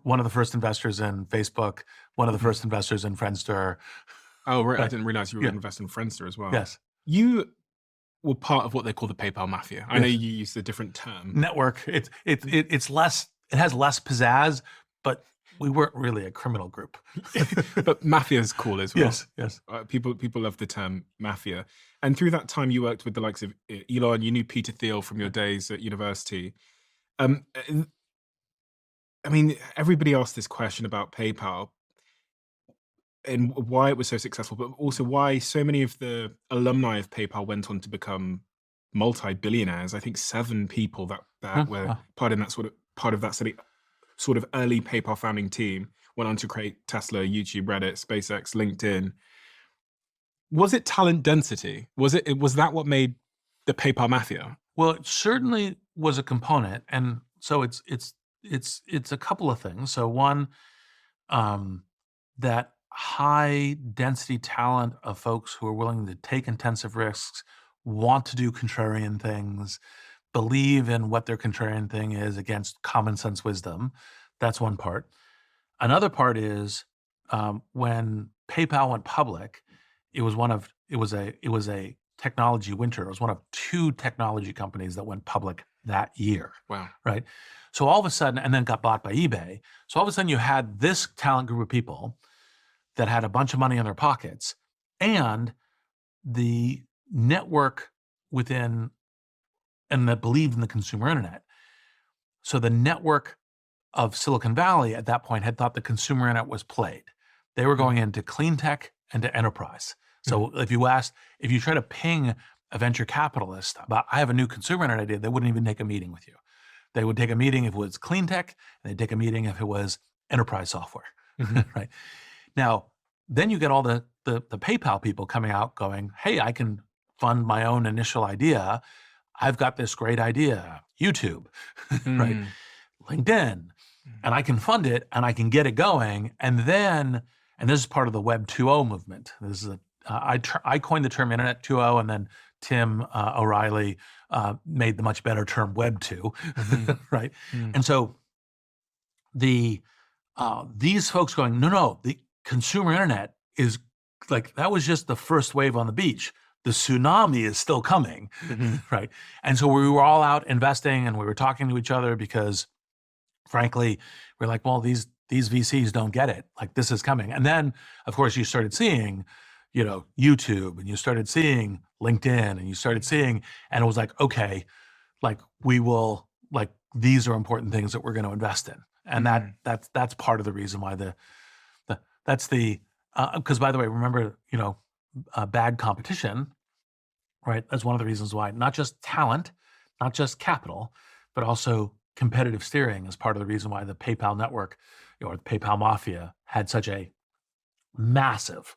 one of the first investors in Facebook, one of the Mhm. first investors in Friendster. Oh, right. I Right. didn't realize you were Yeah. investing in Friendster as well. Yes. You were part of what they call the PayPal Mafia. I know Yes. you used a different term. Network. It's less. It has less pizzazz, but we weren't really a criminal group. But Mafia is cool as well. Yes. Yes. People love the term Mafia. And through that time, you worked with the likes of Elon. You knew Peter Thiel from your days at university. Um, uh, I mean, everybody asked this question about PayPal and why it was so successful, but also why so many of the alumni of PayPal went on to become multi-billionaires. I think 7 people that Huh, were wow. part of that sort of early PayPal founding team went on to create Tesla, YouTube, Reddit, SpaceX, LinkedIn. Was it talent density? Was that what made the PayPal Mafia? Well, it certainly was a component, and so it's a couple of things. So one, um, that high density talent of folks who are willing to take intensive risks, want to do contrarian things, believe in what their contrarian thing is against common sense wisdom. That's one part. Another part is when PayPal went public, it was a technology winter. It was one of 2 technology companies that went public that year, Wow. right? So all of a sudden, and then got bought by eBay. So all of a sudden, you had this talent group of people that had a bunch of money in their pockets, and the network within, and that believed in the consumer internet. So the network of Silicon Valley at that point had thought the consumer internet was played. They were going into clean tech and to enterprise. So if you try to ping a venture capitalist about, I have a new consumer internet idea, they wouldn't even take a meeting with you. They would take a meeting if it was clean tech, and they'd take a meeting if it was enterprise software, right? Now, then you get all the PayPal people coming out going, hey, I can fund my own initial idea. I've got this great idea, YouTube, right? Mm. LinkedIn, Mm. and I can fund it and I can get it going. And then, and this is part of the Web 2.0 movement. This is I coined the term Internet 2.0, and then Tim O'Reilly made the much better term Web 2, Mhm. right? Mm. And so these folks going, no, the consumer internet is like, that was just the first wave on the beach. The tsunami is still coming, Mhm. right? And so we were all out investing, and we were talking to each other because, frankly, we're like, well, these VCs don't get it. Like, this is coming. And then, of course, you started seeing, YouTube, and you started seeing LinkedIn, and you started seeing, and it was like, okay, like, these are important things that we're going to invest in. And Mm. that's part of the reason why that's the, because, by the way, remember, bad competition, right? That's one of the reasons why not just talent, not just capital, but also competitive steering is part of the reason why the PayPal network, or the PayPal Mafia, had such a massive